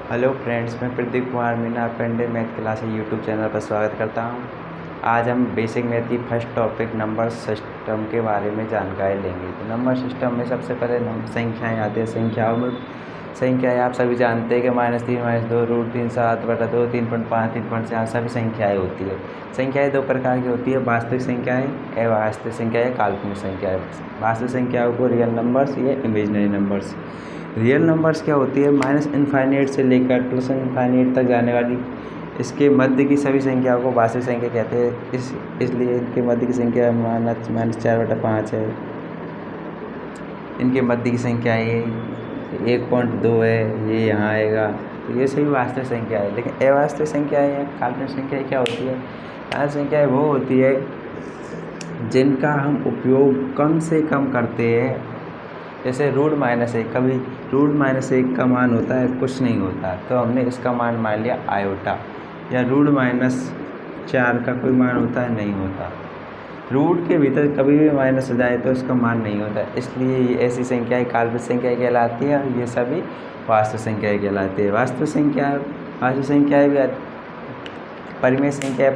Hello friends, मैं प्रदीप कुमार मीना आपका Indian math class YouTube channel पर स्वागत करता हूं। आज हम बेसिक मैथ की फर्स्ट टॉपिक नंबर सिस्टम के बारे में जानकारी लेंगे। तो नंबर सिस्टम में सबसे पहले संख्याएं आती हैं। संख्याओं में संख्याएं आप सभी जानते हैं कि -3, -2, √3, 7/2, 3.5, 3.4 सभी संख्याएँ होती है। संख्याएँ दो प्रकार की होती है, वास्तविक संख्याएँ, अवास्तविक संख्याएँ, काल्पनिक संख्याएँ। वास्तविक संख्याओं को रियल नंबर्स या इमेजिनरी नंबर्स। रियल नंबर्स क्या होती है? -इनफाइनाइट से लेकर +इनफाइनाइट तक जाने वाली इसके मध्य की सभी संख्याओं को वास्तविक संख्या कहते हैं। इसलिए इनके मध्य की संख्या -4/5 है। इनके मध्य की संख्या ये 1.2 है, ये यहाँ आएगा। तो ये सभी वास्तविक संख्या है। लेकिन अवास्तविक संख्याएँ या काल्पनिक संख्याएँ क्या होती है? काल्पनिक संख्याएँ वो होती है जिनका हम उपयोग कम से कम करते हैं। जैसे √-1, कभी √-1 का मान होता है कुछ नहीं होता, तो हमने इसका मान मान लिया आयोटा। या √-4 का कोई मान होता है, नहीं होता। रूट के भीतर कभी भी माइनस हो जाए तो इसका मान नहीं होता, इसलिए ये ऐसी संख्याएँ काल्पनिक संख्या कहलाती है और ये सभी वास्तविक संख्याएँ कहलाती है। वास्तविक संख्याएँ भी परिमेय संख्या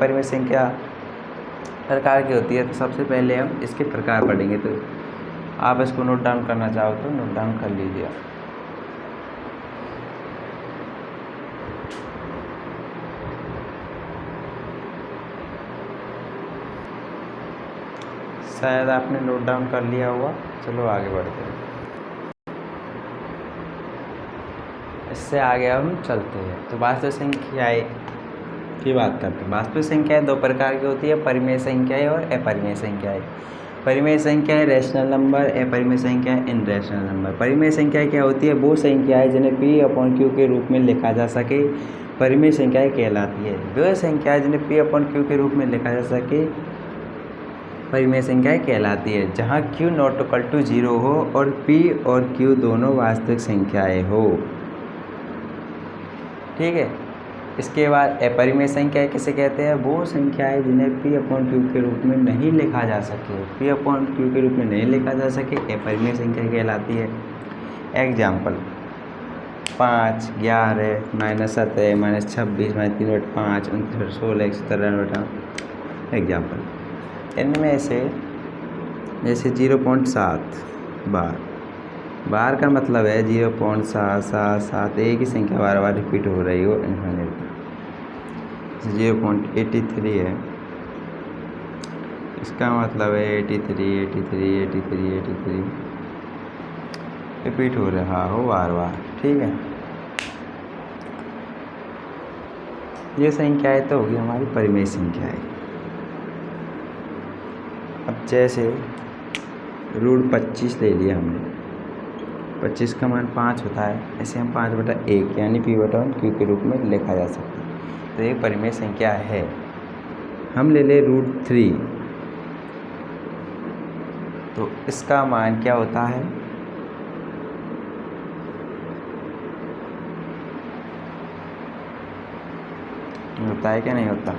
प्रकार की होती है। तो सबसे पहले हम इसके प्रकार पढ़ेंगे। तो आप इसको नोट डाउन करना चाहो तो नोट डाउन कर लीजिए। शायद आपने नोट डाउन कर लिया होगा। चलो आगे बढ़ते हैं। इससे आगे हम चलते हैं। तो वास्तविक संख्याएँ की बात करते हैं। वास्तविक संख्याएँ दो प्रकार की होती है, परिमेय संख्याएँ और अपरिमेय संख्याएँ। परिमेय संख्याएँ रैशनल नंबर, अपरिमेय संख्याएँ इनरैशनल नंबर। परिमेय संख्याएँ क्या होती है? वो संख्याएँ जिन्हें P/Q के रूप में लिखा जा सके परिमेय संख्याएँ कहलाती है। वह संख्याएँ जिन्हें P/Q के रूप में लिखा जा सके परिमेय संख्याएँ कहलाती है, जहाँ Q ≠ 0 हो और P और Q दोनों वास्तविक संख्याएँ हो। ठीक है। इसके बाद अपरिमेय संख्याएँ किसे कहते हैं? वो संख्याएँ जिन्हें P/Q के रूप में नहीं लिखा जा सके, P/Q के रूप में नहीं लिखा जा सके, अपरिमेय संख्या कहलाती है। एग्जाम्पल 5, 11, -17, -26, -3/5, 29/16, 193। एग्जाम्पल इनमें से जैसे 0.7 बार का मतलब है 0.777, एक ही संख्या बार बार रिपीट हो रही हो इनफाइनाइट। 0.83 है, इसका मतलब है 83, 83, 83, 83 रिपीट हो रहा हो बार बार। ठीक है, ये संख्याएँ तो होगी हमारी परिमेय संख्याएँ। अब जैसे √25 ले लिया हमने, 25 का मान 5 होता है, ऐसे हम 5/1 यानी P/Q के रूप में लिखा जा सकता है। तो ये परिमेय संख्या है। हम ले ले √3, तो इसका मान क्या होता है? होता है क्या नहीं होता?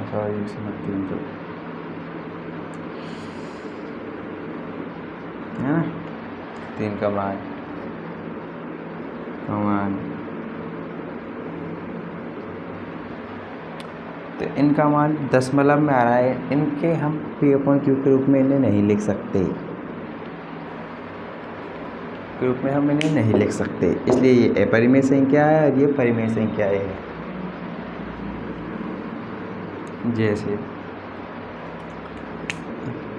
सॉरी समझती तो है ना, 3 का मान तो इनका मान दशमलव में आ रहा है। इनके हम P/Q के रूप में इन्हें नहीं लिख सकते, के रूप में हम इन्हें नहीं लिख सकते, इसलिए ये अपरिमेय संख्या है और ये परिमेय संख्या है। जैसे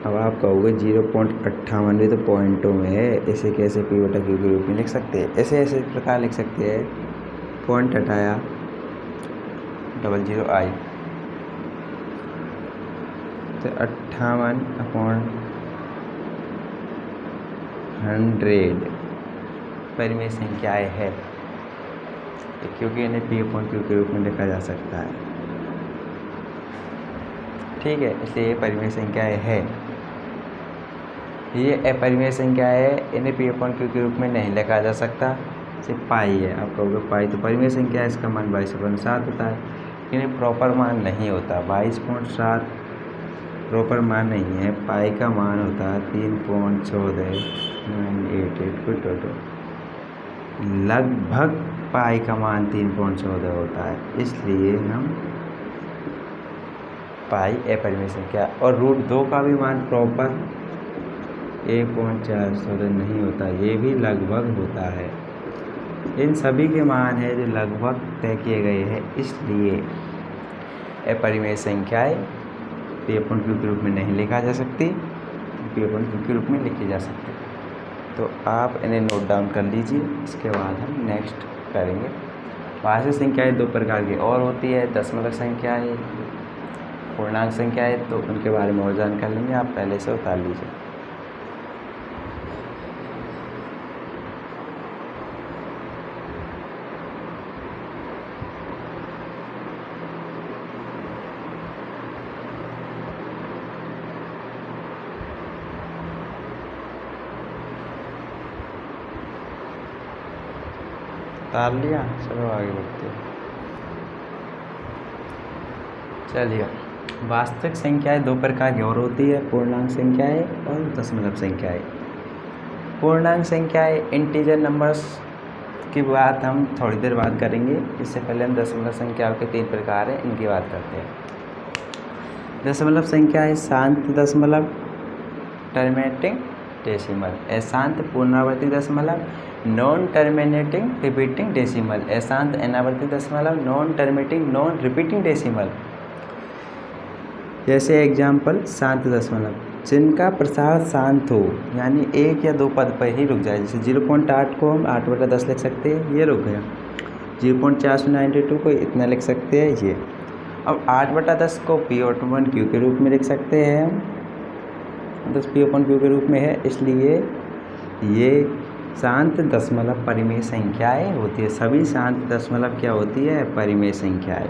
अब आप कहोगे 0.58 भी तो पॉइंटों में है, इसे कैसे P/Q के रूप में लिख सकते हैं? ऐसे प्रकार लिख सकते हैं, पॉइंट हटाया 00I, तो 58/100 परिमेय संख्याएँ है, क्योंकि इन्हें P/Q के रूप में लिखा जा सकता है। ठीक है, इसलिए ये परिमेय संख्याएँ है। ये अपरिमेय संख्या है, इन्हें P/Q के रूप में नहीं लिखा जा सकता। जैसे पाई है, आप कहोगे पाई तो परिमेय संख्या है, इसका मान 22/7 होता है, लेकिन ये प्रॉपर मान नहीं होता। 22.7 प्रॉपर मान नहीं है। पाई का मान होता है 3.14 लगभग पाई का मान 3.14 होता है, इसलिए हम पाई अपरिमेय संख्या। और √2 का भी मान प्रॉपर 1.4 नहीं होता, ये भी लगभग होता है। इन सभी के मान है जो लगभग तय किए गए हैं, इसलिए अपरिमेय संख्याएं P/Q के रूप में नहीं लिखा जा सकती, P/Q के रूप में लिखी जा सकती। तो आप इन्हें नोट डाउन कर लीजिए, इसके बाद हम नेक्स्ट करेंगे। वास्तविक संख्याएं दो प्रकार की और होती है, दशमलव संख्याएं, पूर्णांक संख्याएं, तो उनके बारे में और जानकारी लेंगे। आप पहले से उतार लीजिए। उतार लिया, चलो आगे बढ़ते हैं। चलिए, वास्तविक संख्याएं दो प्रकार की और होती है, पूर्णांक संख्याएं और दशमलव संख्याएं। पूर्णांक संख्याएं इंटीजर नंबर्स की बात हम थोड़ी देर बाद करेंगे। इससे पहले हम दशमलव संख्याओं के 3 प्रकार हैं, इनकी बात करते हैं। दशमलव संख्याएं शांत दशमलव, टर्मिनेटिंग डेसिमल, अशांत पूर्णावर्ती दशमलव, नॉन टर्मिनेटिंग रिपीटिंग डेसिमल, अशांत अनावर्ती दशमलव, non terminating non repeating decimal. जैसे एग्जाम्पल, शांत दशमलव, जिनका प्रसार शांत हो, यानी 1 या 2 पद पर ही रुक जाए। जैसे 0.8 को हम 8/10 लिख सकते हैं, ये रुक गया। 0.492 को इतना लिख सकते हैं, ये। अब 8/10 को P/Q के रूप में लिख सकते हैं हम, 10 P/Q के रूप में है, इसलिए ये शांत दशमलव परिमेय संख्याएं होती है। सभी शांत दशमलव क्या होती है? परिमेय संख्याएं।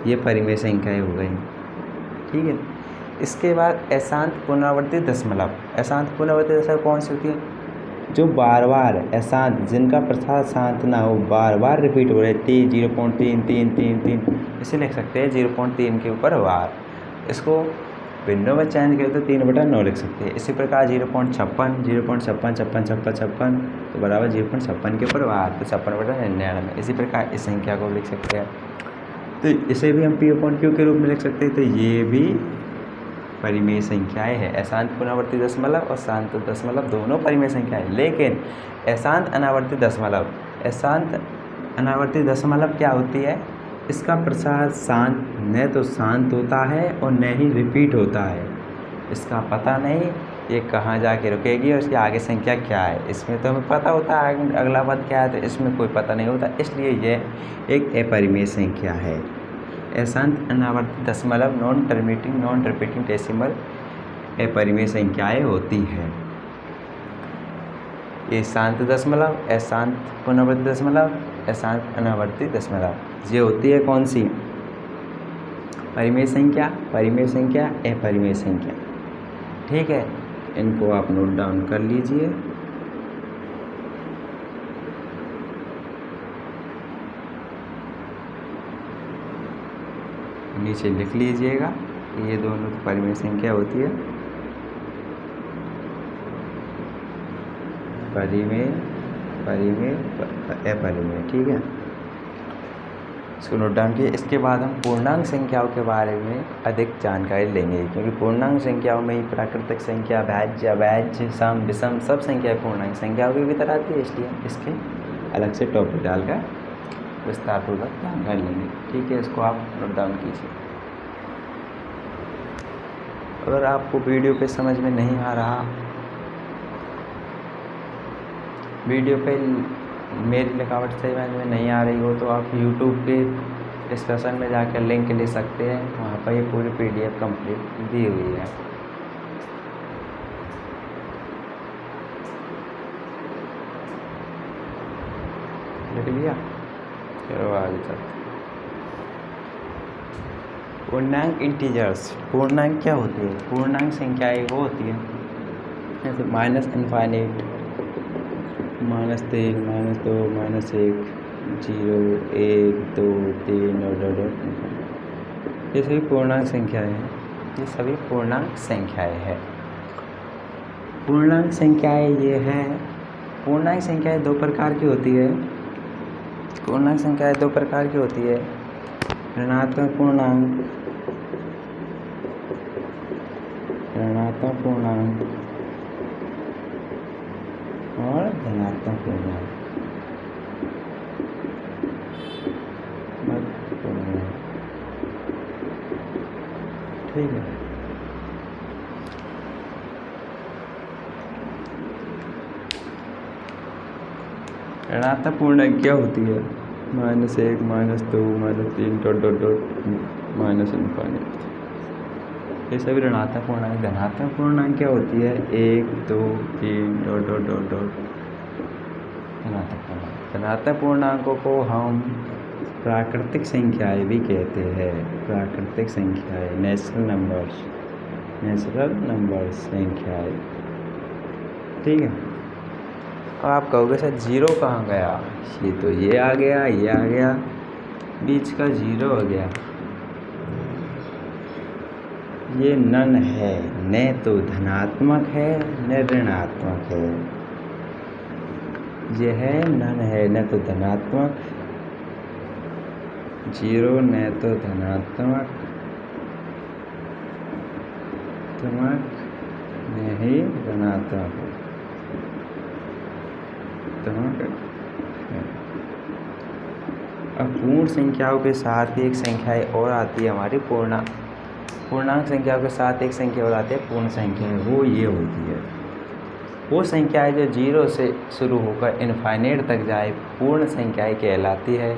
ये परिमेय संख्याएं हो गई, ठीक है। इसके बाद अशांत पुनरावर्ती दशमलव। अशांत पुनरावर्ती दशमलव कौन सी होती है? जो बार बार अशांत, जिनका प्रसार शांत ना हो, बार बार रिपीट हो रहे, 0.33333, इसे लिख सकते हैं 0.3 के ऊपर वार। इसको विंडो में चेंज करें तो 3/9 लिख सकते हैं। इसी प्रकार 0.56 तो बराबर 0.56 के ऊपर वार, तो 56/99। इसी प्रकार इस संख्या को लिख सकते हैं, तो इसे भी हम P/Q के रूप में लिख सकते हैं। तो ये भी परिमेय संख्याएं हैं। अशांत पुनरावर्ती दशमलव और शांत दशमलव दोनों परिमेय संख्याएं, लेकिन अशांत अनावर्ती दशमलव क्या होती है? इसका प्रसार शांत, न तो शांत होता है और न ही रिपीट होता है। इसका पता नहीं ये कहाँ जाके रुकेगी और इसकी आगे संख्या क्या है। इसमें तो हमें पता होता है अगला पद क्या है, तो इसमें कोई पता नहीं होता, इसलिए ये एक अपरिमेय संख्या है। अशांत अनावर्ती दशमलव, non terminating non repeating decimal अपरिमेय संख्याएं होती हैं। ये शांत दशमलव, अशांत पुनरावर्ती दशमलव, अशांत अनावर्ती दशमलव, ये होती है कौन सी? परिमेय संख्या, अपरिमेय संख्या, ठीक है। इनको आप नोट डाउन कर लीजिए। नीचे लिख लीजिएगा, ये दोनों परिमेय संख्या होती है। परिमेय, अपरिमेय, ठीक है। इसको नोट डाउन किए। इसके बाद हम पूर्णांक संख्याओं के बारे में अधिक जानकारी लेंगे, क्योंकि पूर्णांक संख्याओं में ही प्राकृतिक संख्या, भाज्य, अभाज्य, सम, विषम सब संख्याएं पूर्णांक संख्याओं की भीतर आती है, इसलिए इसके अलग से टॉपिक डालकर विस्तारपूर्वक जानकारी लेंगे, ठीक है। इसको आप नोट डाउन कीजिए। अगर आपको वीडियो पे समझ में नहीं आ रहा, वीडियो पे मेरी लिखावट समझ में नहीं आ रही हो, तो आप YouTube के डिस्कशन में जाकर लिंक ले सकते हैं, वहाँ पर ये पूरी PDF कंप्लीट दी हुई है। लिख लिया, चलो आगे चलते। पूर्णांक इंटीजर्स। पूर्णांक क्या होती है? पूर्णांक संख्याएं वो होती है जैसे -∞, -3, -2, -1, 0, 1, 2, 3 और ये सभी पूर्णांक संख्याएं हैं। ये सभी पूर्णांक संख्याएं हैं। पूर्णांक संख्याएं ये हैं। पूर्णांक संख्याएं दो प्रकार की होती है। पूर्णांक संख्याएं दो प्रकार की होती है, ऋणात्मक पूर्णांक, ऋणात्मक पूर्णांक और धनात्मक पूर्णांक। ठीक है। ऋणात्मक पूर्णांक क्या होती है? -1, -2, -3 डॉट डॉट डॉट -∞। ये सभी ऋणात्मक पूर्णांक। धनात्मक पूर्णांक क्या होती है? 1, 2, 3 डॉट डॉट डॉट डॉट धनात्मक पूर्णांक। धनात्मक पूर्णांकों को हम प्राकृतिक संख्याएं भी कहते हैं। प्राकृतिक संख्याएं, नेचुरल नंबर्स, नेचुरल नंबर्स संख्याएं। ठीक है। अब आप कहोगे सर जीरो कहाँ गया? ये तो ये आ गया, ये आ गया, बीच का जीरो हो गया। ये नन है, न तो धनात्मक है न ऋणात्मक है। यह नन है, न तो धनात्मक, जीरो न तो धनात्मक न ही ऋणात्मक। अब पूर्ण संख्याओं के साथ एक संख्या और आती है हमारी पूर्णांक संख्याओं के साथ एक संख्या और आती है पूर्ण संख्या। वो ये होती है, वो संख्याएं जो जीरो से शुरू होकर इनफाइनाइट तक जाए पूर्ण संख्याएं कहलाती है।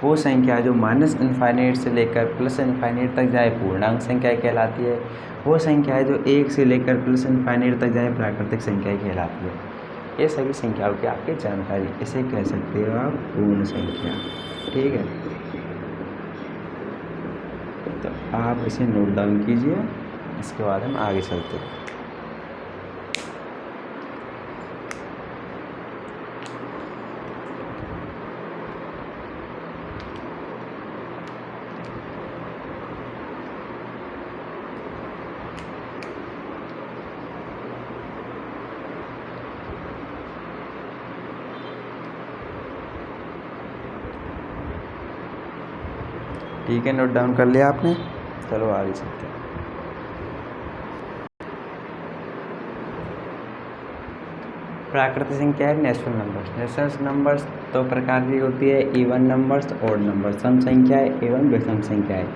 वो संख्या जो -∞ से लेकर +∞ तक जाए पूर्णांक संख्याएं कहलाती है। वो संख्याएं जो 1 से लेकर +∞ तक जाए प्राकृतिक संख्याएं कहलाती है। ये सभी संख्याओं की आपकी जानकारी, इसे कह सकते हो आप पूर्ण संख्या। ठीक है, तो आप इसे नोट डाउन कीजिए, इसके बाद हम आगे चलते हैं। ठीक है, नोट डाउन कर लिया आपने? चलो आगे चलते हैं। प्राकृतिक संख्या है नेचुरल नंबर्स। नेचुरल नंबर्स दो प्रकार की होती है, इवन नंबर्स, ऑड नंबर्स। सम संख्याएं एवं विषम संख्याएं।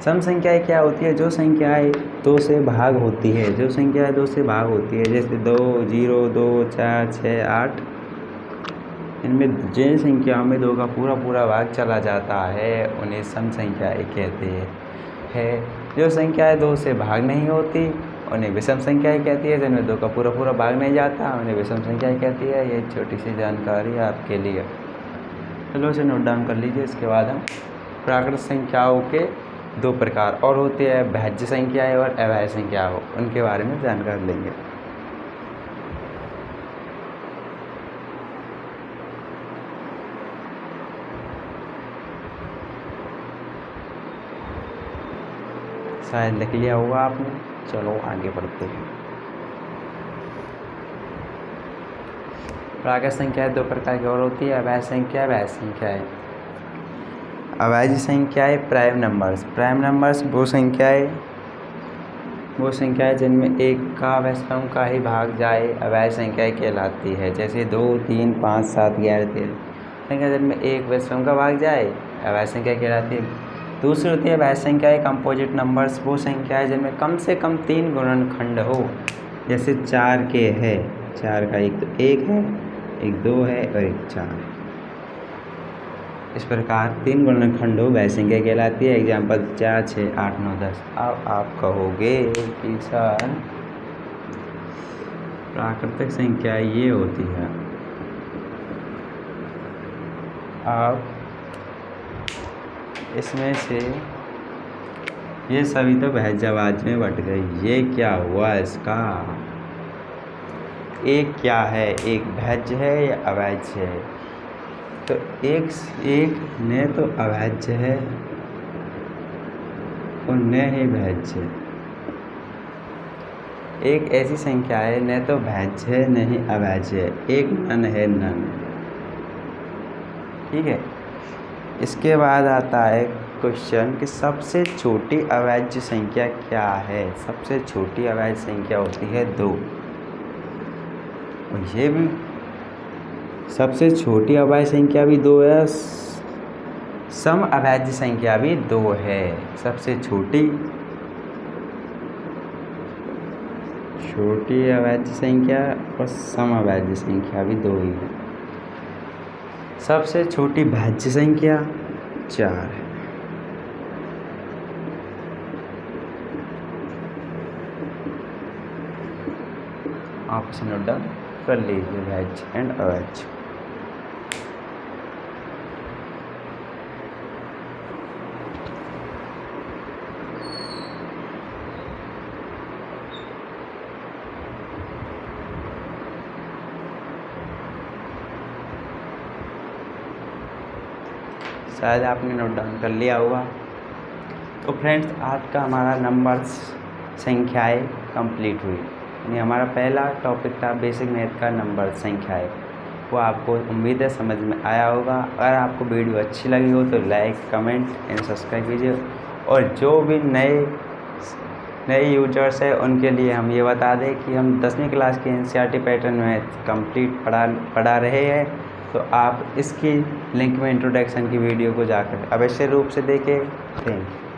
सम संख्याएं क्या होती है? जो संख्याएं 2 से भाग होती है, जो संख्याएं 2 से भाग होती है, जैसे 2, 0, 2, 4, 6, 8। इनमें जिन संख्याओं में 2 का पूरा भाग चला जाता है उन्हें सम संख्याएं कहते हैं। जो संख्याएं 2 से भाग नहीं होती उन्हें विषम संख्याएं कहती है। जिनमें 2 का पूरा भाग नहीं जाता उन्हें विषम संख्याएं कहती है। ये छोटी सी जानकारी आपके लिए, चलो इसे नोट डाउन कर लीजिए। इसके बाद हम प्राकृतिक संख्याओं के 2 प्रकार और होते हैं, भाज्य संख्याएं और अभाज्य संख्याएं, उनके बारे में जानकारी लेंगे। शायद लिख लिया होगा आपने। चलो आगे बढ़ते हैं। प्राकृतिक संख्याएं 2 प्रकार की और होती है, अभाज्य संख्या, भाज्य संख्याएं। अभाज्य संख्याएं प्राइम नंबर्स। प्राइम नंबर्स वो संख्याएं जिनमें 1 का व्यस्तम का ही भाग जाए अभाज्य संख्याएं कहलाती है। जैसे 2, 3, 5, 7, 11, 13 संख्या जिनमें 1 व्यस्तम का भाग जाए अभाज्य संख्या कहलाती है। दूसरी होती है भाज्य संख्याएं कंपोजिट नंबर्स। वो संख्याएं जिनमें कम से कम 3 गुणनखंड हो। जैसे 4 के है, 4 का एक तो 1 है, एक 2 है और एक 4। इस प्रकार 3 गुणनखंड हो भाज्य संख्या कहलाती है। एग्जाम्पल 4, 6, 8, 9, 10। अब आप कहोगे कि सर प्राकृतिक संख्या ये होती है। अब इसमें से ये सभी तो भाज्यवाद में बट गई। ये क्या हुआ इसका? एक क्या है? एक भाज्य है या अभाज्य है? तो एक न तो अभाज्य है और न ही भाज्य। एक ऐसी संख्या है न तो भाज्य है नहीं अभाज्य है, एक नन है नन। ठीक है। इसके बाद आता है क्वेश्चन कि सबसे छोटी अभाज्य संख्या क्या है। सबसे छोटी अभाज्य संख्या होती है 2। और ये भी सबसे छोटी अभाज्य संख्या भी 2 है, सम अभाज्य संख्या भी 2 है। सबसे छोटी अभाज्य संख्या और सम अभाज्य संख्या भी 2 ही है। सबसे छोटी भाज्य संख्या 4 है। आप इसे नोट डाउन कर लीजिए, भाज्य एंड अभाज्य। शायद आपने नोट डाउन कर लिया होगा। तो फ्रेंड्स, आज का हमारा नंबर्स संख्याएं कंप्लीट हुई। यानी हमारा पहला टॉपिक था बेसिक मैथ का नंबर संख्याएं। वो आपको उम्मीद है समझ में आया होगा। अगर आपको वीडियो अच्छी लगी हो तो लाइक, कमेंट एंड सब्सक्राइब कीजिए। और जो भी नए यूजर्स हैं उनके लिए हम ये बता दें कि हम 10वीं क्लास के एनसीईआरटी पैटर्न में कंप्लीट पढ़ा रहे हैं। तो आप इसकी लिंक में इंट्रोडक्शन की वीडियो को जाकर अवश्य रूप से देखें। Thank you.